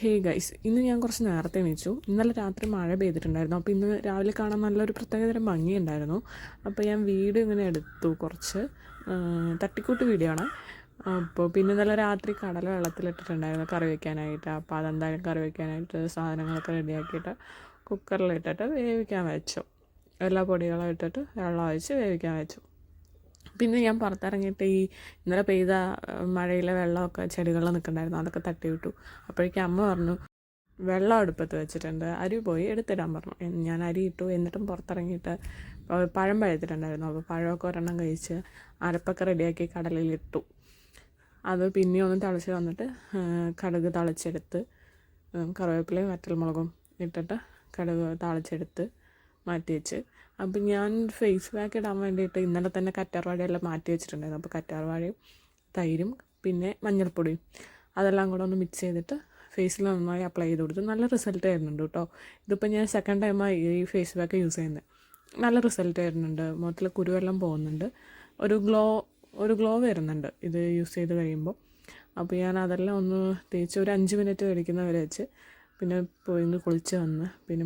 Hey guys, ഇന്ന് ഞാൻ കുറച്ച് നേരത്തെ എണീച്ചു. ഇന്നലെ രാത്രി മഴ പെയ്തിട്ടുണ്ടായിരുന്നു. അപ്പോൾ ഇന്ന് രാവിലെ കാണാൻ നല്ലൊരു പ്രത്യേകതരം ഭംഗിയുണ്ടായിരുന്നു. അപ്പോൾ ഞാൻ വീഡിയോ ഇങ്ങനെ എടുത്തു, കുറച്ച് തട്ടിക്കൂട്ട് വീഡിയോ ആണ്. അപ്പോൾ പിന്നെ ഇന്നലെ രാത്രി കടല വെള്ളത്തിലിട്ടിട്ടുണ്ടായിരുന്നു കറി വയ്ക്കാനായിട്ട്. അപ്പോൾ അതെന്തായാലും കറി വയ്ക്കാനായിട്ട് സാധനങ്ങളൊക്കെ റെഡിയാക്കിയിട്ട് കുക്കറിലിട്ടിട്ട് വേവിക്കാൻ വെച്ചു. എല്ലാ പൊടികളും ഇട്ടിട്ട് വെള്ളം ഒഴിച്ച് വേവിക്കാൻ വെച്ചു. പിന്നെ ഞാൻ പുറത്തിറങ്ങിയിട്ട് ഇന്നലെ പെയ്ത മഴയിലെ വെള്ളമൊക്കെ ചെടികളിൽ നിൽക്കണ്ടായിരുന്നു, അതൊക്കെ തട്ടി വിട്ടു. അപ്പോഴേക്കും അമ്മ പറഞ്ഞു, വെള്ളം അടുപ്പത്ത് വെച്ചിട്ടുണ്ട്, അരി പോയി എടുത്തിടാൻ പറഞ്ഞു. ഞാൻ അരി ഇട്ടു. എന്നിട്ടും പുറത്തിറങ്ങിയിട്ട് പഴം പഴുത്തിട്ടുണ്ടായിരുന്നു. അപ്പോൾ പഴമൊക്കെ ഒരെണ്ണം കഴിച്ച് അരപ്പൊക്കെ റെഡിയാക്കി കടലിലിട്ടു. അത് പിന്നെ ഒന്ന് തിളച്ച് വന്നിട്ട് കടുക് തളിച്ചെടുത്ത് കറിവേപ്പിലയും വറ്റൽമുളകും ഇട്ടിട്ട് കടുക് താളിച്ചെടുത്ത് മാറ്റി വെച്ച്. അപ്പം ഞാൻ ഫേസ് പാക്ക് ഇടാൻ വേണ്ടിയിട്ട് ഇന്നലെ തന്നെ കറ്റാർവാഴയെല്ലാം മാറ്റി വെച്ചിട്ടുണ്ടായിരുന്നു. അപ്പോൾ കറ്റാർവാഴയും തൈരും പിന്നെ മഞ്ഞൾപ്പൊടിയും അതെല്ലാം കൂടെ ഒന്ന് മിക്സ് ചെയ്തിട്ട് ഫേസിൽ നന്നായി അപ്ലൈ ചെയ്ത് കൊടുത്തു. നല്ല റിസൾട്ട് വരുന്നുണ്ട് കേട്ടോ. ഇതിപ്പോൾ ഞാൻ സെക്കൻഡ് ടൈമായി ഈ ഫേസ് പാക്ക് യൂസ് ചെയ്യുന്നത്. നല്ല റിസൾട്ട് വരുന്നുണ്ട്. മുഖത്തിൽ കുരുവെല്ലാം പോകുന്നുണ്ട്. ഒരു ഗ്ലോ വരുന്നുണ്ട് ഇത് യൂസ് ചെയ്ത് കഴിയുമ്പോൾ. അപ്പോൾ ഞാൻ അതെല്ലാം ഒന്ന് തേച്ച് ഒരു 5 മിനിറ്റ് കഴിക്കുന്നവരെ വെച്ച് പിന്നെ പോയി കുളിച്ച് വന്ന് പിന്നെ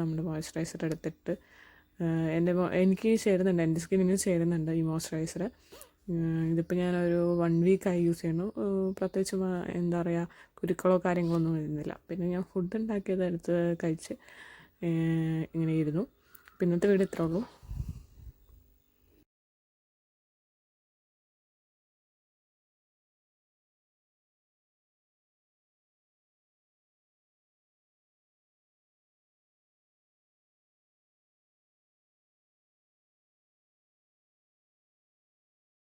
നമ്മുടെ മോയ്സ്ചറൈസർ എടുത്തിട്ട് എനിക്ക് ചേരുന്നുണ്ട്, എൻ്റെ സ്കിന്നിന് ചേരുന്നുണ്ട് ഈ മോയ്സ്ചറൈസർ. ഇതിപ്പോൾ ഞാനൊരു 1 വീക്കായി യൂസ് ചെയ്യുന്നു. പ്രത്യേകിച്ച് എന്താ പറയുക, കുരുക്കളോ കാര്യങ്ങളൊന്നും വരുന്നില്ല. പിന്നെ ഞാൻ ഫുഡ് ഉണ്ടാക്കിയത് എടുത്ത് കഴിച്ച് ഇങ്ങനെ ഇരുന്നു. പിന്നത്തെ വീഡിയോ ഇത്രേ ഉള്ളൂ.